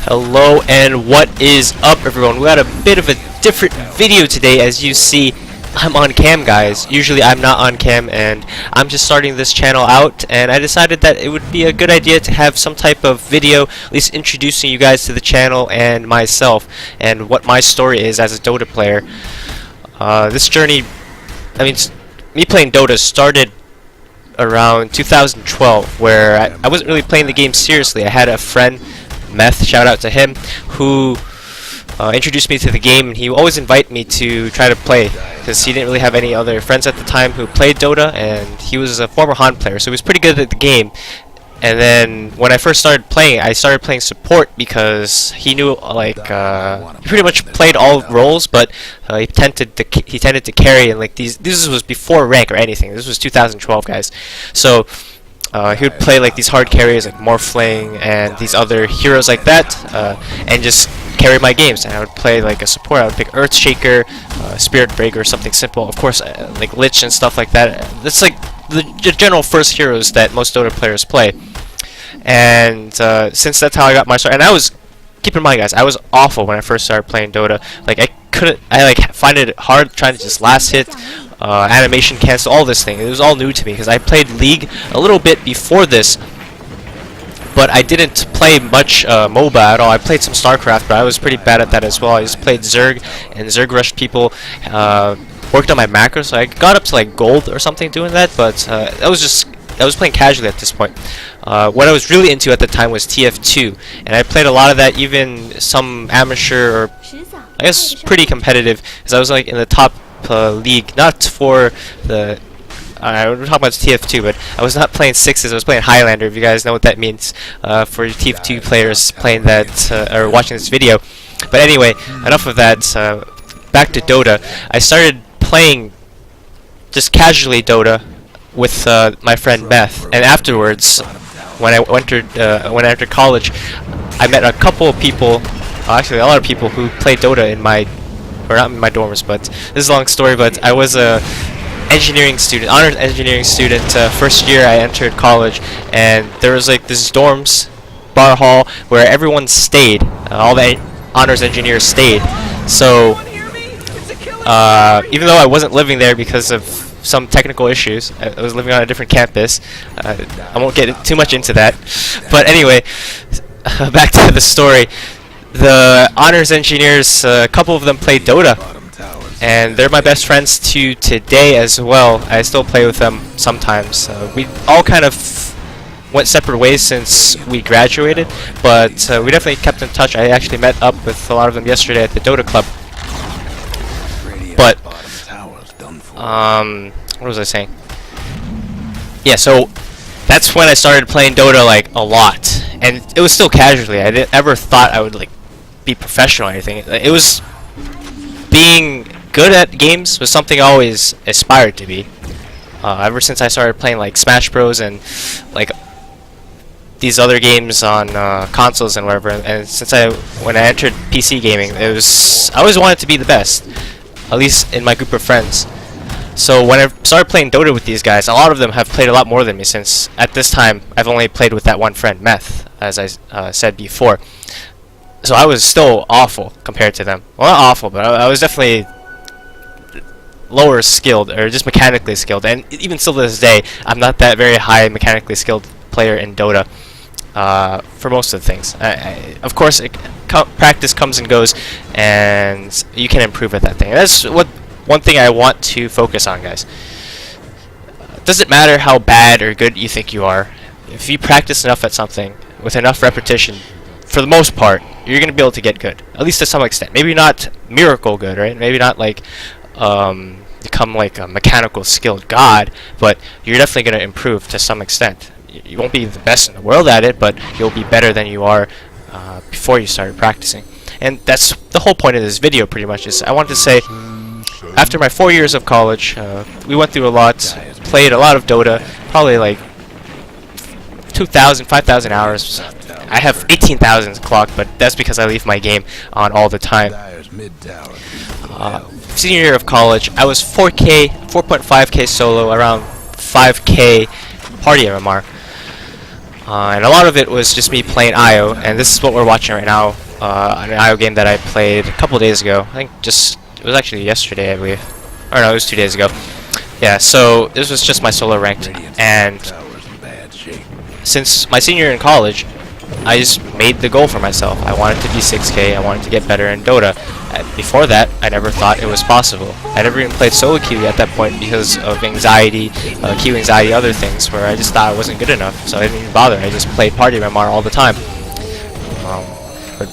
Hello and what is up, everyone? We got a bit of a different video today. As you see, I'm on cam, guys. Usually I'm not on cam, and I'm just starting this channel out, and I decided that it would be a good idea to have some type of video, at least introducing you guys to the channel and myself and what my story is as a Dota player. This journey, me playing Dota started around 2012, where I wasn't really playing the game seriously. I had a friend, Meth, shout out to him, who introduced me to the game, and he always invited me to try to play because he didn't really have any other friends at the time who played Dota, and he was a former Han player, so he was pretty good at the game. And then when I first started playing, I started playing support because he knew he pretty much played all roles, but he tended to carry, and this was before rank or anything. This was 2012, guys. So he would play these hard carriers like Morphling and these other heroes like that, and just carry my games. And I would play a support. I would pick Earthshaker, Spirit Breaker, something simple. Of course, like Lich and stuff like that. That's the general first heroes that most Dota players play. And since that's how I got my start, and keep in mind, guys, I was awful when I first started playing Dota. I find it hard trying to just last hit, animation cancel, all this thing. It was all new to me because I played League a little bit before this, but I didn't play much MOBA at all. I played some StarCraft, but I was pretty bad at that as well. I just played Zerg, and Zerg rushed people. Worked on my macros, so I got up to gold or something doing that, but I was playing casually at this point. What I was really into at the time was TF2, and I played a lot of that, even some amateur, or I guess pretty competitive, because I was in the top league, not for the we're talking about TF2, but I was not playing sixes. I was playing Highlander, if you guys know what that means, for TF2 players playing that or watching this video. But anyway, enough of that. Back to Dota. I started playing just casually Dota with my friend Meth, and afterwards, when I entered college, I met a couple of people, actually a lot of people who played Dota not in my dorms, but this is a long story. But I was a engineering student, honors engineering student. First year I entered college, and there was this dorms bar hall where everyone stayed. All the honors engineers stayed. So even though I wasn't living there because of some technical issues, I was living on a different campus. I won't get too much into that. But anyway, back to the story. The honors engineers, a couple of them played Dota, and they're my best friends to today as well. I still play with them sometimes. We all kind of went separate ways since we graduated, but we definitely kept in touch. I actually met up with a lot of them yesterday at the Dota club. But what was I saying? Yeah, so that's when I started playing Dota a lot, and it was still casually. I didn't ever thought I would be professional or anything. It was being good at games was something I always aspired to be. Ever since I started playing Smash Bros and these other games on consoles and whatever, and when I entered PC gaming, I always wanted to be the best, at least in my group of friends. So when I started playing Dota with these guys, a lot of them have played a lot more than me, since at this time I've only played with that one friend, Meth, as I said before. So I was still awful compared to them. Well, not awful, but I was definitely lower skilled, or just mechanically skilled. And even still to this day, I'm not that very high mechanically skilled player in Dota for most of the things. Of course, practice comes and goes, and you can improve at that thing. And that's one thing I want to focus on, guys. Doesn't matter how bad or good you think you are. If you practice enough at something with enough repetition, for the most part, you're going to be able to get good, at least to some extent. Maybe not miracle good, right? Maybe not become a mechanical skilled god, but you're definitely going to improve to some extent. You won't be the best in the world at it, but you'll be better than you are before you started practicing. And that's the whole point of this video, pretty much. Is I wanted to say, after my 4 years of college, we went through a lot, played a lot of Dota, probably 2,000, 5,000 hours. I have 18,000 clocked, but that's because I leave my game on all the time. Senior year of college, I was 4.5k solo, around 5k party MMR. And a lot of it was just me playing IO, and this is what we're watching right now, an IO game that I played a couple days ago. I think it was actually yesterday, I believe. Or no, it was 2 days ago. Yeah, so this was just my solo ranked, and since my senior year in college, I just made the goal for myself. I wanted to be 6K, I wanted to get better in Dota. Before that, I never thought it was possible. I never even played solo queue at that point because of anxiety, queue anxiety, other things, where I just thought I wasn't good enough, so I didn't even bother. I just played party MMR all the time. But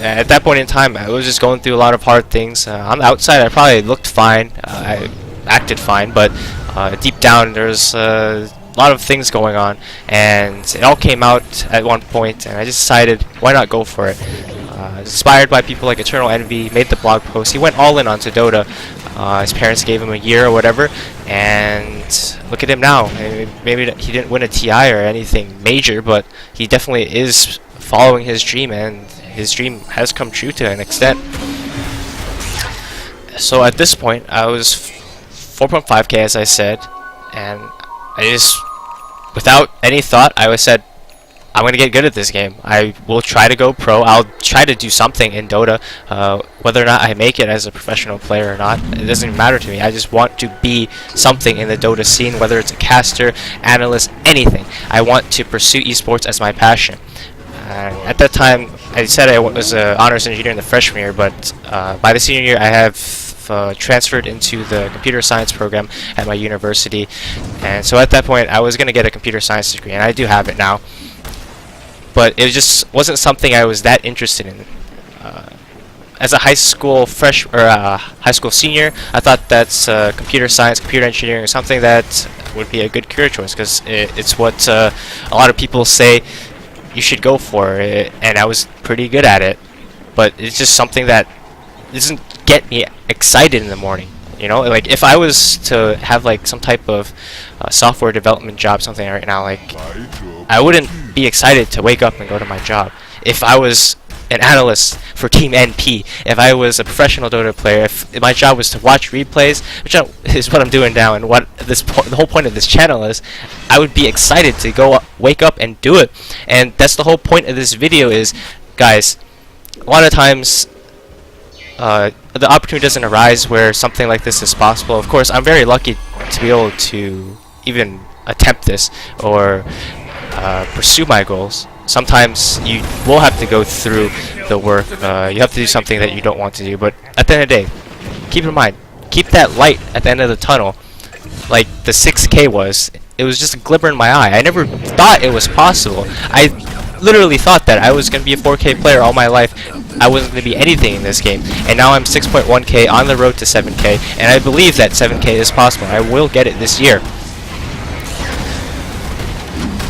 at that point in time, I was just going through a lot of hard things. On the outside, I probably looked fine, I acted fine, but deep down, there's a lot of things going on, and it all came out at one point, and I just decided, why not go for it? Inspired by people like Eternal Envy, made the blog post. He went all in onto Dota. His parents gave him a year or whatever, and look at him now. Maybe he didn't win a TI or anything major, but he definitely is following his dream, and his dream has come true to an extent. So at this point, I was 4.5k, as I said, and I just, without any thought, I said, I'm going to get good at this game. I will try to go pro. I'll try to do something in Dota. Whether or not I make it as a professional player or not, it doesn't even matter to me. I just want to be something in the Dota scene, whether it's a caster, analyst, anything. I want to pursue esports as my passion. At that time, I said I was an honors engineer in the freshman year, but by the senior year, I have transferred into the computer science program at my university. And so at that point, I was going to get a computer science degree, and I do have it now. But it just wasn't something I was that interested in. As a high school high school senior, I thought that's computer science, computer engineering, something that would be a good career choice, because it's what a lot of people say you should go for, and I was pretty good at it. But it's just something that doesn't get me excited in the morning. You know, like if I was to have like some type of software development job, something right now, like I wouldn't be excited to wake up and go to my job. If I was an analyst for Team NP, if I was a professional Dota player, if my job was to watch replays, which is what I'm doing now, and what the whole point of this channel is, I would be excited to wake up and do it. And that's the whole point of this video is, guys, a lot of times the opportunity doesn't arise where something like this is possible. Of course, I'm very lucky to be able to even attempt this or pursue my goals. Sometimes you will have to go through the work. You have to do something that you don't want to do. But at the end of the day, keep in mind, keep that light at the end of the tunnel. Like the 6K was, it was just a glimmer in my eye. I never thought it was possible. I literally thought that I was going to be a 4K player all my life. I wasn't going to be anything in this game. And now I'm 6.1K on the road to 7K. And I believe that 7K is possible. I will get it this year.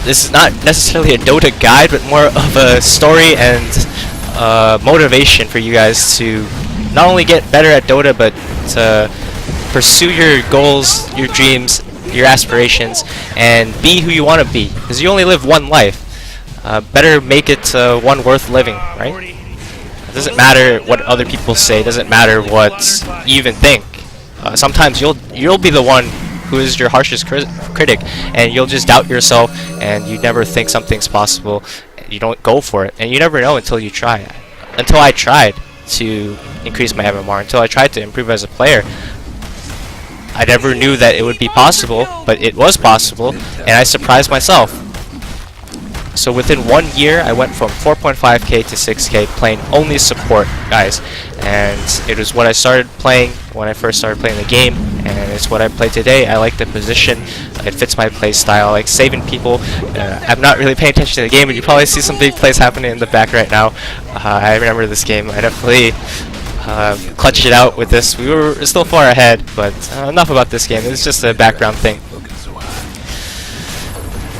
This is not necessarily a Dota guide, but more of a story and motivation for you guys to not only get better at Dota, but to pursue your goals, your dreams, your aspirations, and be who you want to be. Because you only live one life. Better make it one worth living, right? It doesn't matter what other people say. It doesn't matter what you even think. Sometimes you'll be the one who is your harshest critic, and you'll just doubt yourself, and you never think something's possible. You don't go for it, and you never know until you try. Until I tried to increase my MMR, until I tried to improve as a player, I never knew that it would be possible, but it was possible, and I surprised myself. So within 1 year, I went from 4.5k to 6k playing only support, guys. And it was what I started playing when I first started playing the game, and it's what I play today. I like the position. It fits my play style. I like saving people. I'm not really paying attention to the game, but you probably see some big plays happening in the back right now. I remember this game. I definitely clutched it out with this. We were still far ahead, but enough about this game. It's just a background thing.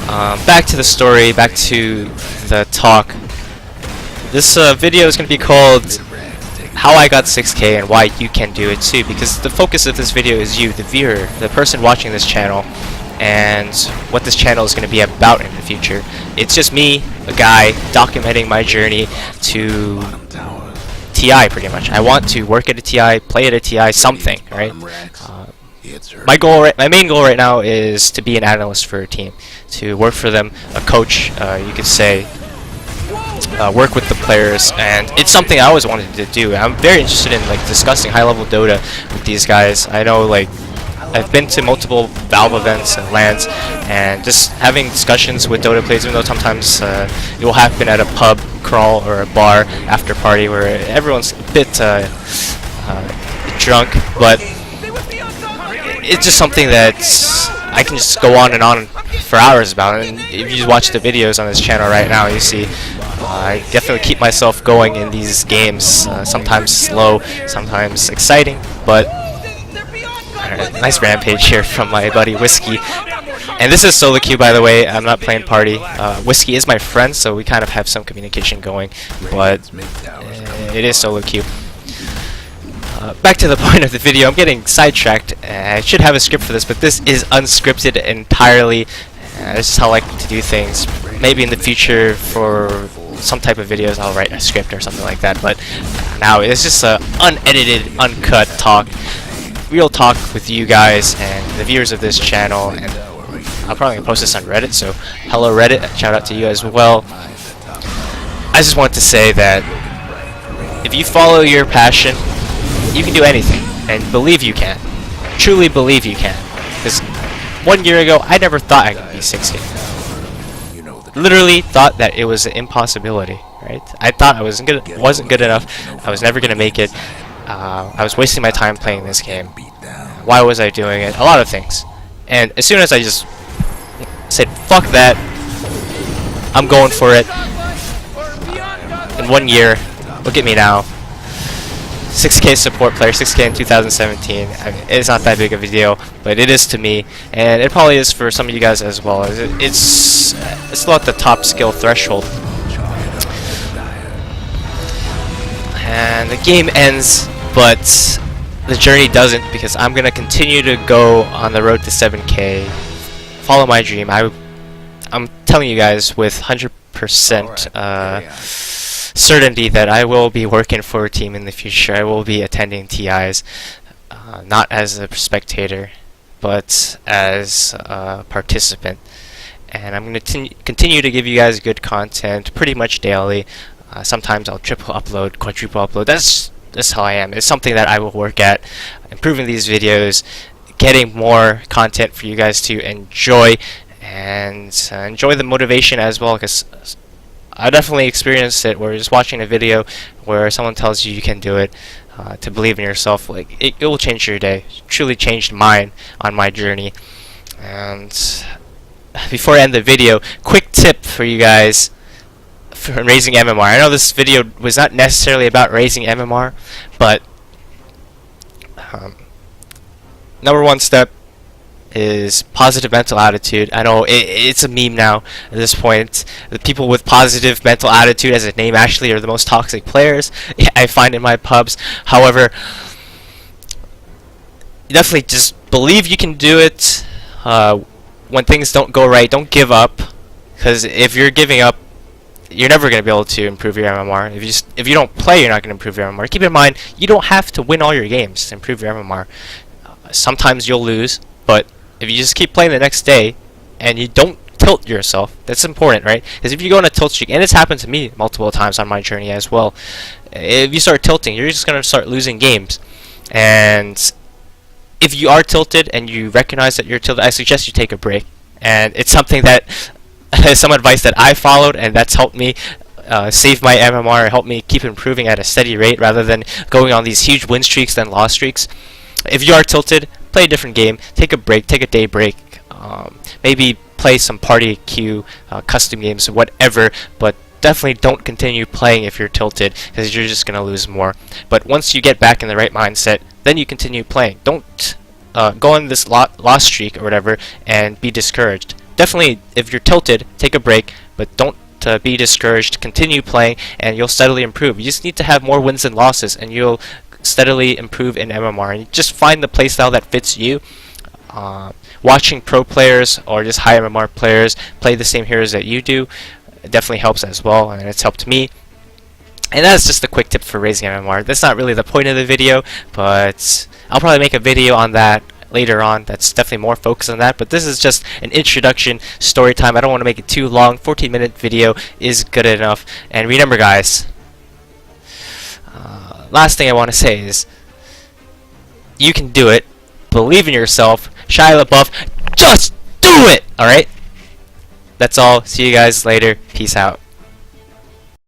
Back to the story, back to the talk. This video is going to be called How I Got 6K and Why You Can Do It Too, because the focus of this video is you, the viewer, the person watching this channel, and what this channel is going to be about in the future. It's just me, a guy, documenting my journey to TI pretty much. I want to work at a TI, play at a TI, something, right? My main goal right now is to be an analyst for a team, to work for them, a coach, you could say, work with the players, and it's something I always wanted to do. I'm very interested in like discussing high-level Dota with these guys. I know like I've been to multiple Valve events and LANs, and just having discussions with Dota players, even though sometimes it will happen at a pub crawl or a bar after party where everyone's a bit drunk, but it's just something that I can just go on and on for hours about. And if you just watch the videos on this channel right now, you see I definitely keep myself going in these games, sometimes slow, sometimes exciting, but nice rampage here from my buddy Whiskey. And this is solo queue, by the way. I'm not playing party. Whiskey is my friend, so we kind of have some communication going, but it is solo queue. Back to the point of the video. I'm getting sidetracked. I should have a script for this, but this is unscripted entirely. This is how I like to do things. Maybe in the future for some type of videos I'll write a script or something like that, but now it's just a unedited, uncut talk. Real talk with you guys and the viewers of this channel, and I'll probably post this on Reddit, so hello Reddit, shout out to you as well. I just want to say that if you follow your passion, you can do anything, and believe you can. Truly believe you can. Because 1 year ago, I never thought I could be 6K. Literally thought that it was an impossibility, right? I thought I wasn't good enough. I was never gonna make it. I was wasting my time playing this game. Why was I doing it? A lot of things. And as soon as I just said, fuck that, I'm going for it. In 1 year, look at me now. 6K support player, 6K in 2017. I mean, it's not that big of a deal, but it is to me, and it probably is for some of you guys as well. It's still at the top skill threshold. And the game ends, but the journey doesn't, because I'm gonna continue to go on the road to 7K, follow my dream. I'm telling you guys with 100% certainty that I will be working for a team in the future. I will be attending TIs, not as a spectator, but as a participant. And I'm going to continue to give you guys good content pretty much daily. Sometimes I'll triple upload, quadruple upload. That's how I am. It's something that I will work at, improving these videos, getting more content for you guys to enjoy, and enjoy the motivation as well, because I definitely experienced it where just watching a video where someone tells you you can do it, to believe in yourself, like it will change your day. It truly changed mine on my journey. And before I end the video, quick tip for you guys for raising MMR. I know this video was not necessarily about raising MMR, but number one step is positive mental attitude. I know it's a meme now at this point. The people with positive mental attitude as a name actually are the most toxic players I find in my pubs. However, definitely just believe you can do it. When things don't go right, don't give up, because if you're giving up, you're never going to be able to improve your MMR. If you don't play, you're not going to improve your MMR. Keep in mind, you don't have to win all your games to improve your MMR. Sometimes you'll lose, but if you just keep playing the next day and you don't tilt yourself, that's important, right? Because if you go on a tilt streak, and it's happened to me multiple times on my journey as well, if you start tilting, you're just going to start losing games. And if you are tilted and you recognize that you're tilted, I suggest you take a break. And it's something that some advice that I followed, and that's helped me save my MMR, helped me keep improving at a steady rate rather than going on these huge win streaks then loss streaks. If you are tilted, play a different game, take a break, take a day break, maybe play some party queue, custom games, whatever, but definitely don't continue playing if you're tilted, because you're just going to lose more. But once you get back in the right mindset, then you continue playing. Don't go on this loss streak or whatever and be discouraged. Definitely, if you're tilted, take a break, but don't be discouraged. Continue playing, and you'll steadily improve. You just need to have more wins than losses, and you'll steadily improve in MMR. And you just find the playstyle that fits you. Watching pro players or just high MMR players play the same heroes that you do, it definitely helps as well, and it's helped me. And that's just a quick tip for raising MMR. That's not really the point of the video, but I'll probably make a video on that later on that's definitely more focused on that, but this is just an introduction story time. I don't want to make it too long. 14-minute video is good enough. And remember, guys, last thing I want to say is you can do it. Believe in yourself. Shia LaBeouf, just do it! Alright? That's all. See you guys later. Peace out.